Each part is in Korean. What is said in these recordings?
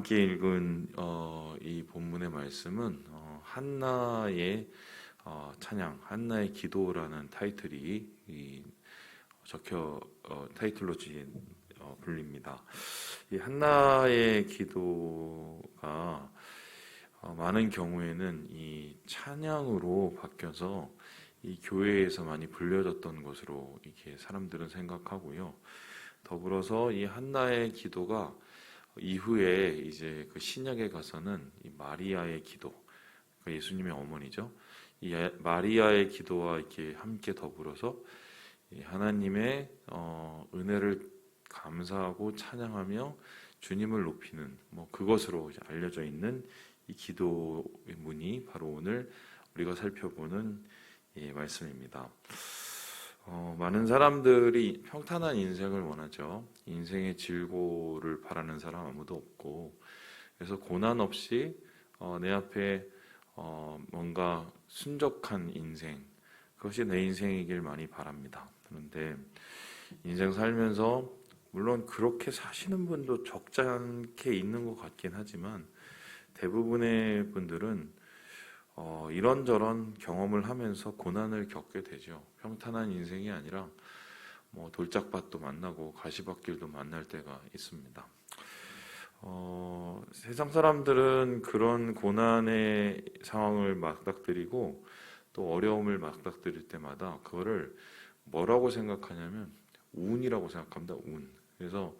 함께 읽은 이 본문의 말씀은 한나의 찬양, 한나의 기도라는 타이틀이 타이틀로 불립니다. 이 한나의 기도가 많은 경우에는 이 찬양으로 바뀌어서 이 교회에서 많이 불려졌던 것으로 이렇게 사람들은 생각하고요. 더불어서 이 한나의 기도가 이후에 이제 그 신약에 가서는 이 마리아의 기도, 그러니까 예수님의 어머니죠. 이 마리아의 기도와 이렇게 함께 더불어서 이 하나님의 은혜를 감사하고 찬양하며 주님을 높이는 그것으로 이제 알려져 있는 이 기도의 문이 바로 오늘 우리가 살펴보는 이 말씀입니다. 많은 사람들이 평탄한 인생을 원하죠. 인생의 질고를 바라는 사람 아무도 없고, 그래서 고난 없이 내 앞에 뭔가 순적한 인생, 그것이 내 인생이길 많이 바랍니다. 그런데 인생 살면서 물론 그렇게 사시는 분도 적지 않게 있는 것 같긴 하지만 대부분의 분들은 이런저런 경험을 하면서 고난을 겪게 되죠. 평탄한 인생이 아니라 돌짝밭도 만나고 가시밭길도 만날 때가 있습니다. 세상 사람들은 그런 고난의 상황을 맞닥뜨리고 또 어려움을 맞닥뜨릴 때마다 그거를 뭐라고 생각하냐면 운이라고 생각합니다. 운. 그래서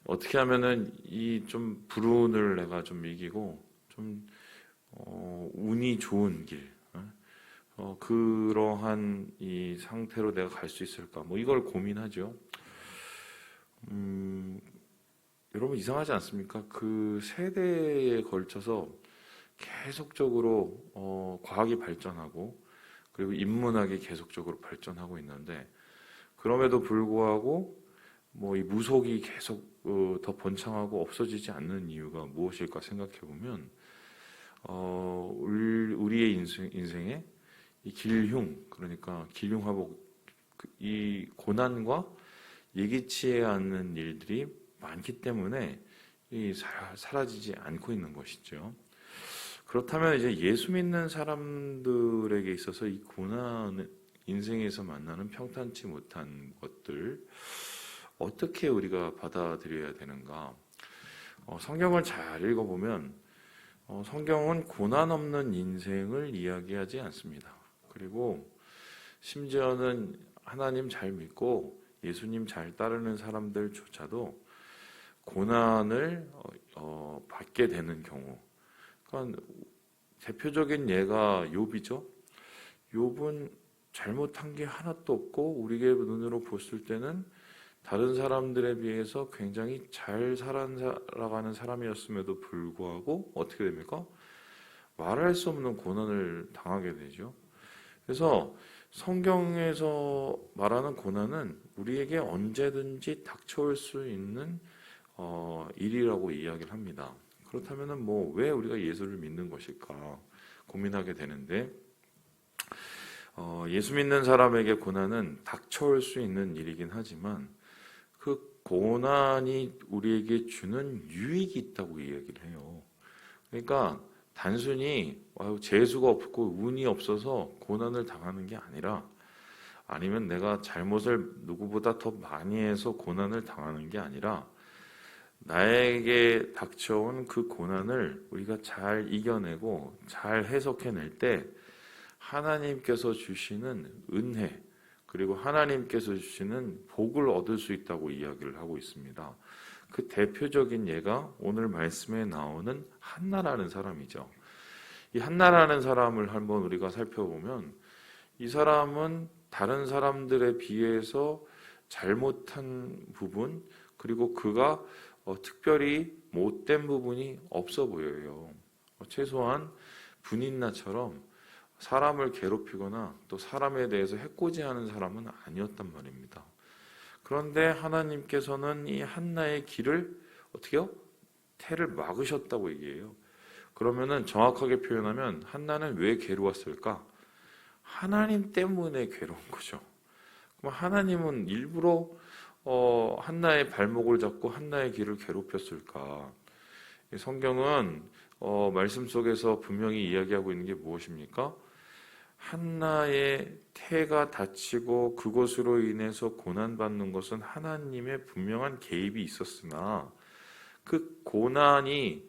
어떻게 하면은 이 좀 불운을 내가 좀 이기고 좀 운이 좋은 길, 그러한 이 상태로 내가 갈 수 있을까? 이걸 고민하죠. 여러분 이상하지 않습니까? 그 세대에 걸쳐서 계속적으로 과학이 발전하고 그리고 인문학이 계속적으로 발전하고 있는데 그럼에도 불구하고 이 무속이 계속 더 번창하고 없어지지 않는 이유가 무엇일까 생각해 보면 우리의 인생에 이 길흉, 그러니까 길흉하복, 이 고난과 예기치 않는 일들이 많기 때문에 사라지지 않고 있는 것이죠. 그렇다면 이제 예수 믿는 사람들에게 있어서 이 고난, 인생에서 만나는 평탄치 못한 것들 어떻게 우리가 받아들여야 되는가? 성경을 잘 읽어보면 성경은 고난 없는 인생을 이야기하지 않습니다. 그리고 심지어는 하나님 잘 믿고 예수님 잘 따르는 사람들조차도 고난을 받게 되는 경우, 그러니까 대표적인 예가 욥이죠. 욥은 잘못한 게 하나도 없고 우리의 눈으로 봤을 때는 다른 사람들에 비해서 굉장히 잘 살아가는 사람이었음에도 불구하고 어떻게 됩니까? 말할 수 없는 고난을 당하게 되죠. 그래서 성경에서 말하는 고난은 우리에게 언제든지 닥쳐올 수 있는 일이라고 이야기를 합니다. 그렇다면 왜 우리가 예수를 믿는 것일까 고민하게 되는데 예수 믿는 사람에게 고난은 닥쳐올 수 있는 일이긴 하지만 그 고난이 우리에게 주는 유익이 있다고 이야기를 해요. 그러니까 단순히 재수가 없고 운이 없어서 고난을 당하는 게 아니라 아니면 내가 잘못을 누구보다 더 많이 해서 고난을 당하는 게 아니라 나에게 닥쳐온 그 고난을 우리가 잘 이겨내고 잘 해석해낼 때 하나님께서 주시는 은혜 그리고 하나님께서 주시는 복을 얻을 수 있다고 이야기를 하고 있습니다. 그 대표적인 예가 오늘 말씀에 나오는 한나라는 사람이죠. 이 한나라는 사람을 한번 우리가 살펴보면 이 사람은 다른 사람들에 비해서 잘못한 부분 그리고 그가 특별히 못된 부분이 없어 보여요. 최소한 분인나처럼 사람을 괴롭히거나 또 사람에 대해서 해코지하는 사람은 아니었단 말입니다. 그런데 하나님께서는 이 한나의 길을 어떻게요? 태를 막으셨다고 얘기해요. 그러면은 정확하게 표현하면 한나는 왜 괴로웠을까? 하나님 때문에 괴로운 거죠. 그럼 하나님은 일부러 한나의 발목을 잡고 한나의 길을 괴롭혔을까? 성경은 말씀 속에서 분명히 이야기하고 있는 게 무엇입니까? 한나의 태가 다치고 그것으로 인해서 고난받는 것은 하나님의 분명한 개입이 있었으나 그 고난이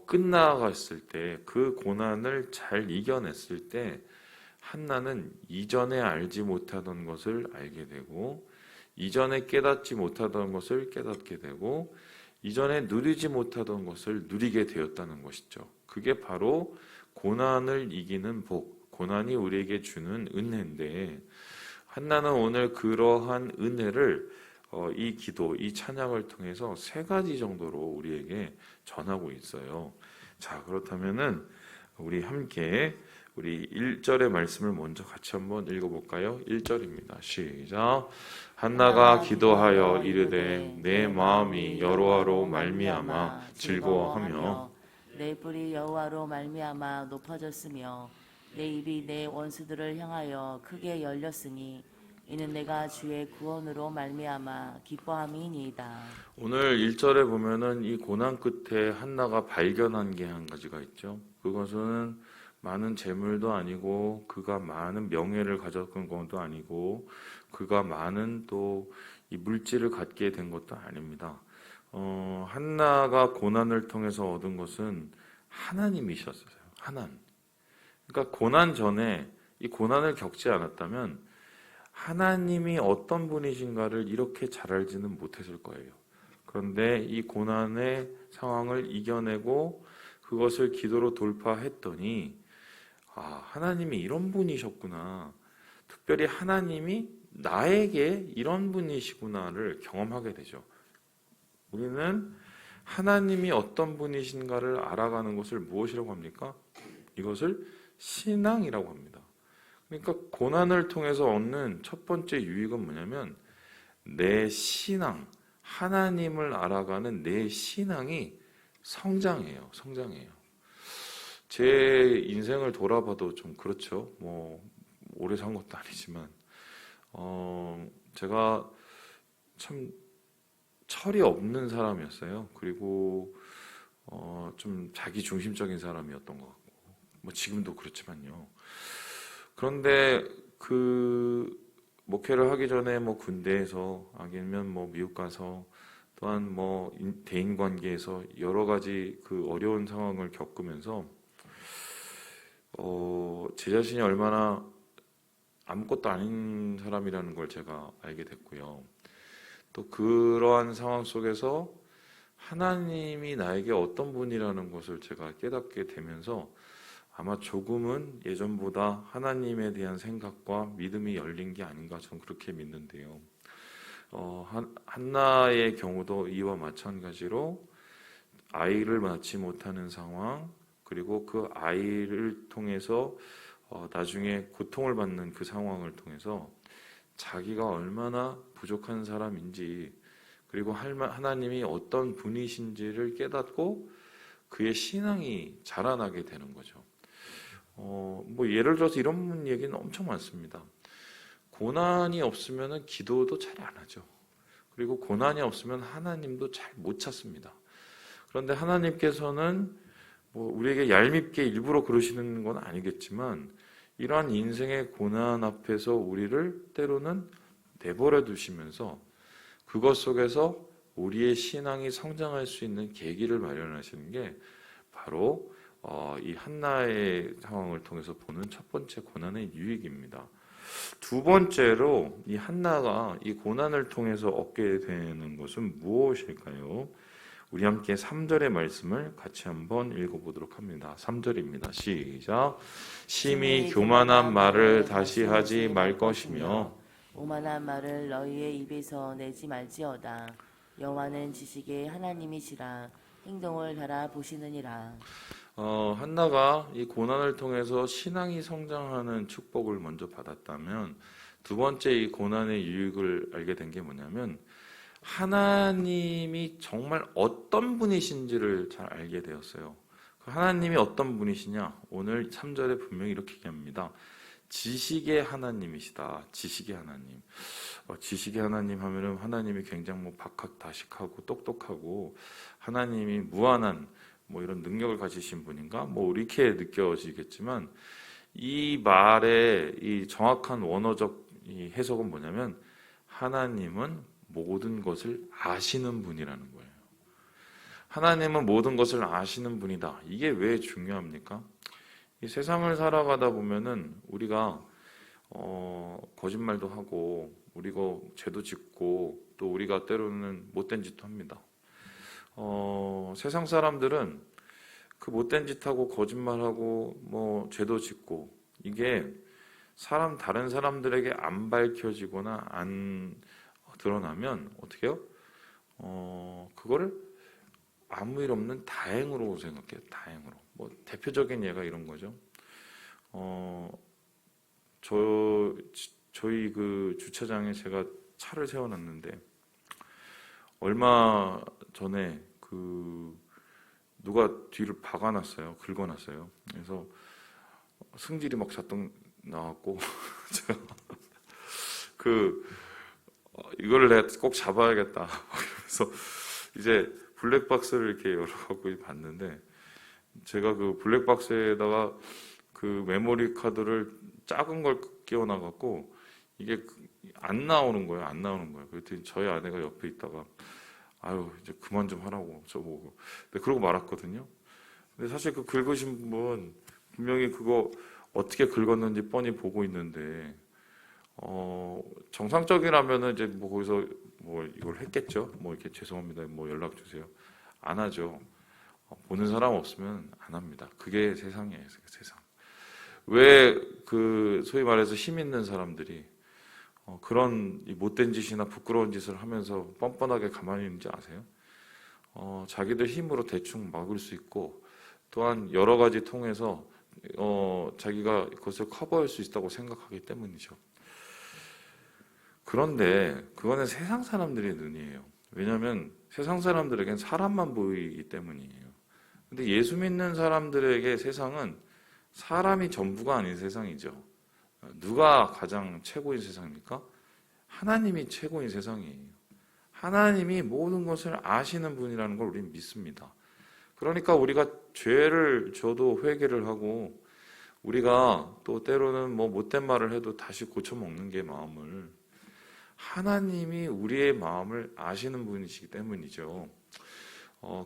끝나갔을 때, 그 고난을 잘 이겨냈을 때 한나는 이전에 알지 못하던 것을 알게 되고, 이전에 깨닫지 못하던 것을 깨닫게 되고, 이전에 누리지 못하던 것을 누리게 되었다는 것이죠. 그게 바로 고난을 이기는 복, 고난이 우리에게 주는 은혜인데, 한나는 오늘 그러한 은혜를 이 기도, 이 찬양을 통해서 세 가지 정도로 우리에게 전하고 있어요. 자, 그렇다면은 우리 함께 우리 1절의 말씀을 먼저 같이 한번 읽어볼까요? 1절입니다. 시작. 한나가 기도하여 이르되 내 마음이 여호와로 말미암아 즐거워하며 내 뿔이 여호와로 말미암아 높아졌으며 내 입이 내 원수들을 향하여 크게 열렸으니 이는 내가 주의 구원으로 말미암아 기뻐함이니이다. 오늘 1절에 보면은 이 고난 끝에 한나가 발견한 게 한 가지가 있죠. 그것은 많은 재물도 아니고 그가 많은 명예를 가졌던 것도 아니고 그가 많은 또 이 물질을 갖게 된 것도 아닙니다. 한나가 고난을 통해서 얻은 것은 하나님이셨어요. 하나님. 그러니까 고난 전에 이 고난을 겪지 않았다면 하나님이 어떤 분이신가를 이렇게 잘 알지는 못했을 거예요. 그런데 이 고난의 상황을 이겨내고 그것을 기도로 돌파했더니 하나님이 이런 분이셨구나. 특별히 하나님이 나에게 이런 분이시구나를 경험하게 되죠. 우리는 하나님이 어떤 분이신가를 알아가는 것을 무엇이라고 합니까? 이것을 신앙이라고 합니다. 그러니까 고난을 통해서 얻는 첫 번째 유익은 뭐냐면 내 신앙, 하나님을 알아가는 내 신앙이 성장해요. 제 인생을 돌아봐도 좀 그렇죠. 오래 산 것도 아니지만 제가 참 철이 없는 사람이었어요. 그리고 좀 자기 중심적인 사람이었던 것 같고 지금도 그렇지만요. 그런데 그 목회를 하기 전에 군대에서 아니면 미국 가서 또한 대인 관계에서 여러 가지 그 어려운 상황을 겪으면서 제 자신이 얼마나 아무것도 아닌 사람이라는 걸 제가 알게 됐고요. 또 그러한 상황 속에서 하나님이 나에게 어떤 분이라는 것을 제가 깨닫게 되면서 아마 조금은 예전보다 하나님에 대한 생각과 믿음이 열린 게 아닌가 저는 그렇게 믿는데요. 한나의 경우도 이와 마찬가지로 아이를 낳지 못하는 상황, 그리고 그 아이를 통해서 나중에 고통을 받는 그 상황을 통해서 자기가 얼마나 부족한 사람인지, 그리고 하나님이 어떤 분이신지를 깨닫고 그의 신앙이 자라나게 되는 거죠. 예를 들어서 이런 얘기는 엄청 많습니다. 고난이 없으면 기도도 잘 안 하죠. 그리고 고난이 없으면 하나님도 잘 못 찾습니다. 그런데 하나님께서는 우리에게 얄밉게 일부러 그러시는 건 아니겠지만 이러한 인생의 고난 앞에서 우리를 때로는 내버려 두시면서 그것 속에서 우리의 신앙이 성장할 수 있는 계기를 마련하시는 게 바로 이 한나의 상황을 통해서 보는 첫 번째 고난의 유익입니다. 두 번째로 이 한나가 이 고난을 통해서 얻게 되는 것은 무엇일까요? 우리 함께 3절의 말씀을 같이 한번 읽어보도록 합니다. 3절입니다. 시작. 심히 교만한 말을 다시 하지 말 것이며 오만한 말을 너희의 입에서 내지 말지어다. 여호와는 지식의 하나님이시라 행동을 달아 보시느니라. 한나가 이 고난을 통해서 신앙이 성장하는 축복을 먼저 받았다면 두 번째 이 고난의 유익을 알게 된 게 뭐냐면 하나님이 정말 어떤 분이신지를 잘 알게 되었어요. 하나님이 어떤 분이시냐? 오늘 3절에 분명히 이렇게 얘기합니다. 지식의 하나님이시다. 지식의 하나님. 지식의 하나님 하면은 하나님이 굉장히 뭐 박학다식하고 똑똑하고 하나님이 무한한 뭐 이런 능력을 가지신 분인가? 뭐 이렇게 느껴지겠지만 이 말의 이 정확한 원어적 이 해석은 뭐냐면 하나님은 모든 것을 아시는 분이라는 거예요. 하나님은 모든 것을 아시는 분이다. 이게 왜 중요합니까? 이 세상을 살아가다 보면은 우리가 거짓말도 하고 우리가 죄도 짓고 또 우리가 때로는 못된 짓도 합니다. 세상 사람들은 그 못된 짓하고 거짓말하고 뭐 죄도 짓고 이게 다른 사람들에게 안 밝혀지거나 안 드러나면 어떻게 해요? 그거를 아무 일 없는 다행으로 생각해요. 다행으로. 뭐 대표적인 예가 이런 거죠. 저희 그 주차장에 제가 차를 세워놨는데 얼마 전에 그 누가 뒤를 박아놨어요. 긁어놨어요. 그래서 승질이 막 자동 나왔고 제가 이거를 내가 꼭 잡아야겠다. 그래서 이제 블랙박스를 이렇게 열어갖고 봤는데 제가 그 블랙박스에다가 그 메모리 카드를 작은 걸 끼워놔갖고 이게 안 나오는 거예요. 안 나오는 거예요. 그랬더니 저희 아내가 옆에 있다가 아유 이제 그만 좀 하라고 저보고. 근데 그러고 말았거든요. 근데 사실 그 긁으신 분 분명히 그거 어떻게 긁었는지 뻔히 보고 있는데 정상적이라면은 이제 뭐 거기서 뭐 이걸 했겠죠. 뭐 이렇게 죄송합니다. 뭐 연락 주세요. 안 하죠. 보는 사람 없으면 안 합니다. 그게 세상이에요. 세상. 왜 그 소위 말해서 힘 있는 사람들이 그런 이 못된 짓이나 부끄러운 짓을 하면서 뻔뻔하게 가만히 있는지 아세요? 자기들 힘으로 대충 막을 수 있고 또한 여러 가지 통해서 자기가 그것을 커버할 수 있다고 생각하기 때문이죠. 그런데 그거는 세상 사람들의 눈이에요. 왜냐하면 세상 사람들에겐 사람만 보이기 때문이에요. 근데 예수 믿는 사람들에게 세상은 사람이 전부가 아닌 세상이죠. 누가 가장 최고인 세상입니까? 하나님이 최고인 세상이에요. 하나님이 모든 것을 아시는 분이라는 걸 우리는 믿습니다. 그러니까 우리가 죄를 져도 회개를 하고 우리가 또 때로는 뭐 못된 말을 해도 다시 고쳐먹는 게 마음을 하나님이 우리의 마음을 아시는 분이시기 때문이죠.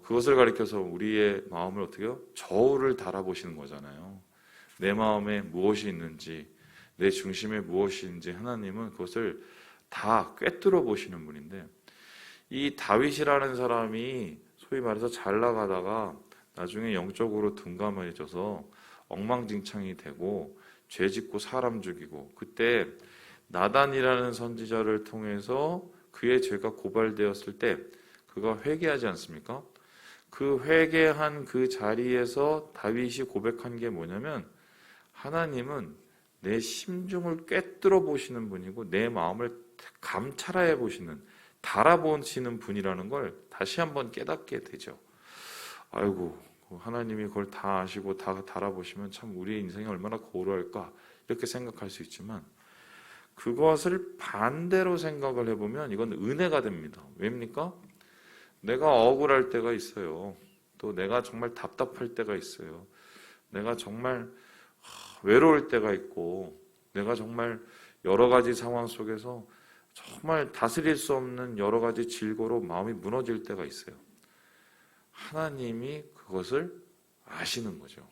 그것을 가리켜서 우리의 마음을 어떻게 해요? 저울을 달아보시는 거잖아요. 내 마음에 무엇이 있는지 내 중심에 무엇이 있는지 하나님은 그것을 다 꿰뚫어 보시는 분인데 이 다윗이라는 사람이 소위 말해서 잘 나가다가 나중에 영적으로 둔감해져서 엉망진창이 되고 죄 짓고 사람 죽이고 그때 나단이라는 선지자를 통해서 그의 죄가 고발되었을 때 그가 회개하지 않습니까? 그 회개한 그 자리에서 다윗이 고백한 게 뭐냐면 하나님은 내 심중을 꿰뚫어 보시는 분이고 내 마음을 감찰해 보시는 달아보시는 분이라는 걸 다시 한번 깨닫게 되죠. 아이고 하나님이 그걸 다 아시고 다 달아보시면 참 우리의 인생이 얼마나 고루할까 이렇게 생각할 수 있지만 그것을 반대로 생각을 해보면 이건 은혜가 됩니다. 왜입니까? 내가 억울할 때가 있어요. 또 내가 정말 답답할 때가 있어요. 내가 정말 외로울 때가 있고 내가 정말 여러 가지 상황 속에서 정말 다스릴 수 없는 여러 가지 질고로 마음이 무너질 때가 있어요. 하나님이 그것을 아시는 거죠.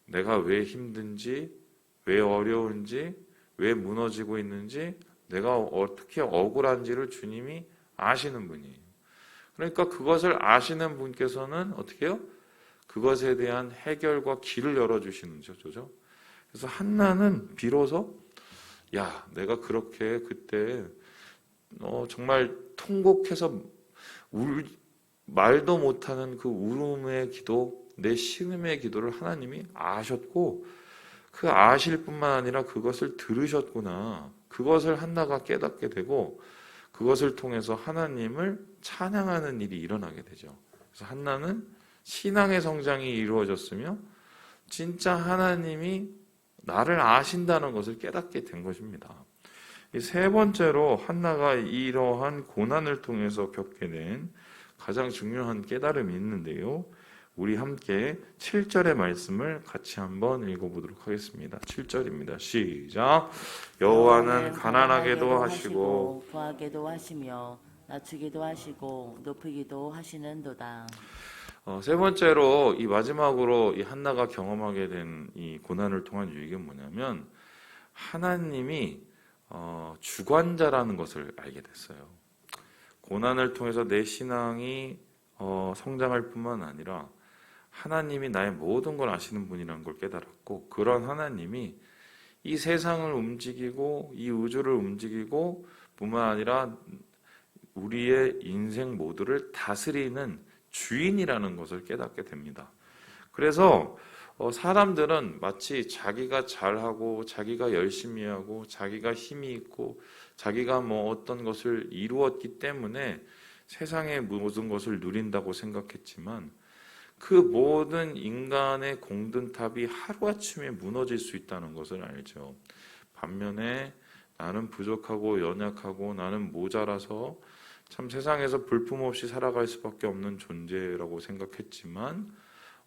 내가 왜 힘든지, 왜 어려운지, 왜 무너지고 있는지, 내가 어떻게 억울한지를 주님이 아시는 분이에요. 그러니까 그것을 아시는 분께서는 어떻게 해요? 그것에 대한 해결과 길을 열어주시는 거죠. 그래서 한나는 비로소 야, 내가 그렇게 그때 정말 통곡해서 말도 못하는 그 울음의 기도, 내 신음의 기도를 하나님이 아셨고 그 아실 뿐만 아니라 그것을 들으셨구나. 그것을 한나가 깨닫게 되고 그것을 통해서 하나님을 찬양하는 일이 일어나게 되죠. 그래서 한나는 신앙의 성장이 이루어졌으며 진짜 하나님이 나를 아신다는 것을 깨닫게 된 것입니다. 이 세 번째로 한나가 이러한 고난을 통해서 겪게 된 가장 중요한 깨달음이 있는데요. 우리 함께 7절의 말씀을 같이 한번 읽어보도록 하겠습니다. 7절입니다. 시작. 여호와는 가난하게도 하시고 부하게도 하시며 낮추기도 하시고 높이기도 하시는도다. 세 번째로 이 마지막으로 이 한나가 경험하게 된 이 고난을 통한 유익은 뭐냐면 하나님이 주관자라는 것을 알게 됐어요. 고난을 통해서 내 신앙이 성장할 뿐만 아니라 하나님이 나의 모든 걸 아시는 분이라는 걸 깨달았고, 그런 하나님이 이 세상을 움직이고 이 우주를 움직이고 뿐만 아니라 우리의 인생 모두를 다스리는 주인이라는 것을 깨닫게 됩니다. 그래서 사람들은 마치 자기가 잘하고 자기가 열심히 하고 자기가 힘이 있고 자기가 뭐 어떤 것을 이루었기 때문에 세상의 모든 것을 누린다고 생각했지만 그 모든 인간의 공든탑이 하루아침에 무너질 수 있다는 것을 알죠. 반면에 나는 부족하고 연약하고 나는 모자라서 참 세상에서 볼품없이 살아갈 수밖에 없는 존재라고 생각했지만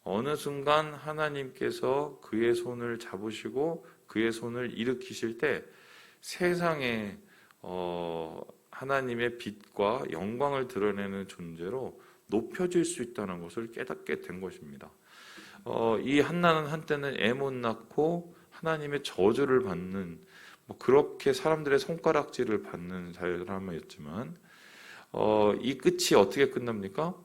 어느 순간 하나님께서 그의 손을 잡으시고 그의 손을 일으키실 때 세상에 하나님의 빛과 영광을 드러내는 존재로 높여질 수 있다는 것을 깨닫게 된 것입니다. 이 한나는 한때는 애 못 낳고 하나님의 저주를 받는 그렇게 사람들의 손가락질을 받는 사람이었지만 이 끝이 어떻게 끝납니까?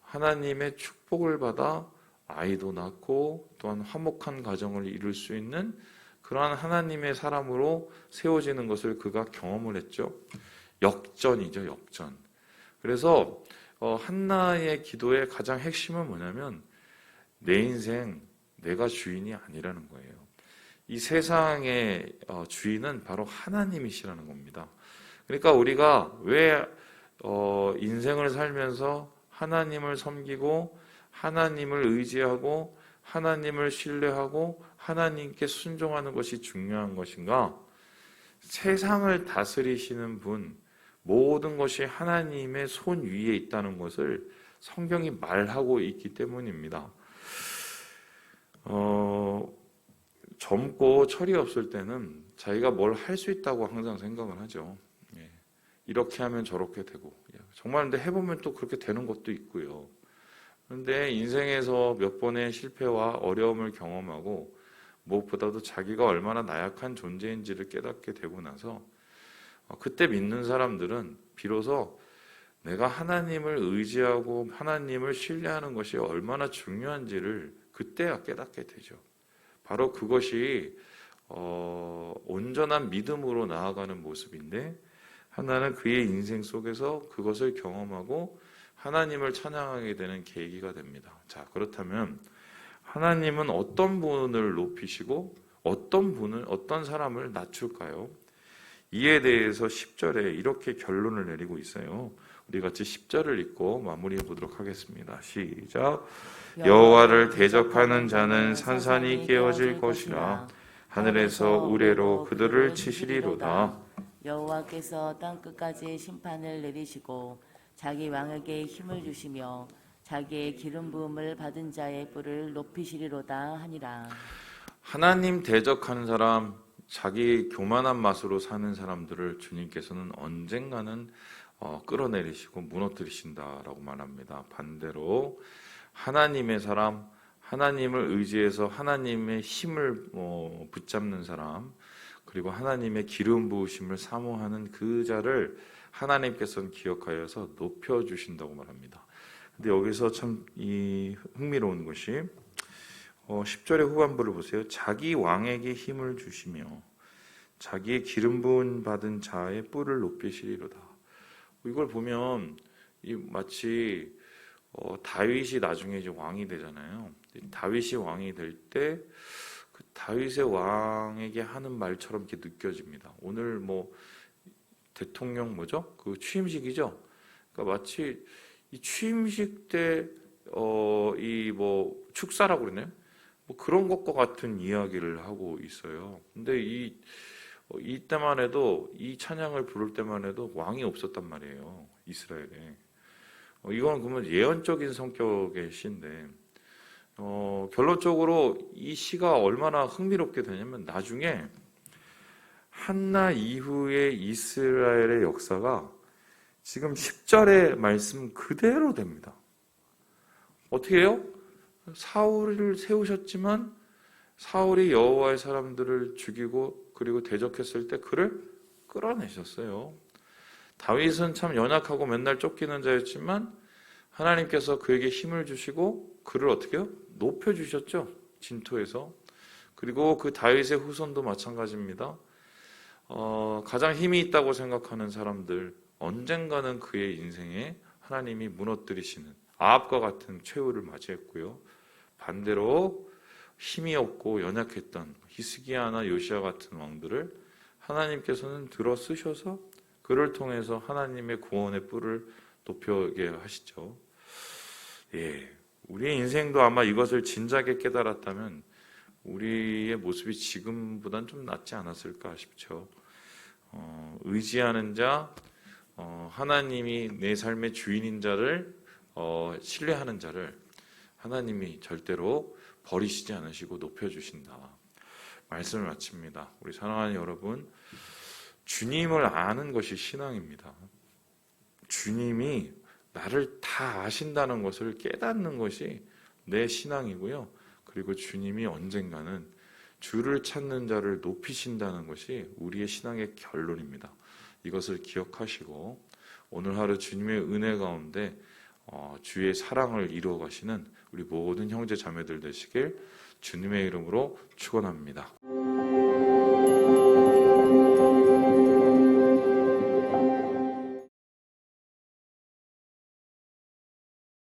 하나님의 축복을 받아 아이도 낳고 또한 화목한 가정을 이룰 수 있는 그러한 하나님의 사람으로 세워지는 것을 그가 경험을 했죠. 역전이죠, 역전. 그래서 한나의 기도의 가장 핵심은 뭐냐면 내 인생 내가 주인이 아니라는 거예요. 이 세상의 주인은 바로 하나님이시라는 겁니다. 그러니까 우리가 왜 인생을 살면서 하나님을 섬기고 하나님을 의지하고 하나님을 신뢰하고 하나님께 순종하는 것이 중요한 것인가? 세상을 다스리시는 분, 모든 것이 하나님의 손 위에 있다는 것을 성경이 말하고 있기 때문입니다. 젊고 철이 없을 때는 자기가 뭘 할 수 있다고 항상 생각을 하죠. 이렇게 하면 저렇게 되고, 정말 근데 해보면 또 그렇게 되는 것도 있고요. 그런데 인생에서 몇 번의 실패와 어려움을 경험하고 무엇보다도 자기가 얼마나 나약한 존재인지를 깨닫게 되고 나서 그때 믿는 사람들은 비로소 내가 하나님을 의지하고 하나님을 신뢰하는 것이 얼마나 중요한지를 그때야 깨닫게 되죠. 바로 그것이 온전한 믿음으로 나아가는 모습인데 하나는 그의 인생 속에서 그것을 경험하고 하나님을 찬양하게 되는 계기가 됩니다. 자, 그렇다면 하나님은 어떤 분을 높이시고 어떤 사람을 낮출까요? 이에 대해서 10절에 이렇게 결론을 내리고 있어요. 우리 같이 10절을 읽고 마무리해 보도록 하겠습니다. 시작. 여호와를 대적하는 자는 산산이 깨어질 것이라 하늘에서 우레로 그들을 치시리로다. 여호와께서 땅 끝까지 심판을 내리시고 자기 왕에게 힘을 주시며 자기의 기름 부음을 받은 자의 뿔을 높이시리로다 하니라. 하나님 대적하는 사람, 자기 교만한 맛으로 사는 사람들을 주님께서는 언젠가는 끌어내리시고 무너뜨리신다라고 말합니다. 반대로 하나님의 사람, 하나님을 의지해서 하나님의 힘을 붙잡는 사람, 그리고 하나님의 기름 부으심을 사모하는 그 자를 하나님께서는 기억하여서 높여주신다고 말합니다. 근데 여기서 참 흥미로운 것이 10절의 후반부를 보세요. 자기 왕에게 힘을 주시며 자기의 기름 부음 받은 자의 뿔을 높이시리로다. 이걸 보면 마치 다윗이 나중에 이제 왕이 되잖아요. 다윗이 왕이 될 때 그 다윗의 왕에게 하는 말처럼 이렇게 느껴집니다. 오늘 대통령 그 취임식이죠. 그러니까 마치 이 취임식 때 축사라고 그러네요. 뭐 그런 것과 같은 이야기를 하고 있어요. 근데 이때만 해도 이 찬양을 부를 때만 해도 왕이 없었단 말이에요. 이스라엘에. 이건 그러면 예언적인 성격의 시인데 결론적으로 이 시가 얼마나 흥미롭게 되냐면 나중에 한나 이후의 이스라엘의 역사가 지금 10절의 말씀 그대로 됩니다. 어떻게 해요? 사울을 세우셨지만 사울이 여호와의 사람들을 죽이고 그리고 대적했을 때 그를 끌어내셨어요. 다윗은 참 연약하고 맨날 쫓기는 자였지만 하나님께서 그에게 힘을 주시고 그를 어떻게 해요? 높여주셨죠. 진토에서. 그리고 그 다윗의 후손도 마찬가지입니다. 가장 힘이 있다고 생각하는 사람들 언젠가는 그의 인생에 하나님이 무너뜨리시는 아합과 같은 최후를 맞이했고요. 반대로 힘이 없고 연약했던 히스기야나 요시야 같은 왕들을 하나님께서는 들어 쓰셔서 그를 통해서 하나님의 구원의 뿔을 높여게 하시죠. 우리의 인생도 아마 이것을 진작에 깨달았다면 우리의 모습이 지금보단 좀 낫지 않았을까 싶죠. 의지하는 자, 하나님이 내 삶의 주인인 자를 신뢰하는 자를 하나님이 절대로 버리시지 않으시고 높여주신다. 말씀을 마칩니다. 우리 사랑하는 여러분, 주님을 아는 것이 신앙입니다. 주님이 나를 다 아신다는 것을 깨닫는 것이 내 신앙이고요. 그리고 주님이 언젠가는 주를 찾는 자를 높이신다는 것이 우리의 신앙의 결론입니다. 이것을 기억하시고 오늘 하루 주님의 은혜 가운데 주의 사랑을 이루어 가시는 우리 모든 형제 자매들 되시길 주님의 이름으로 축원합니다.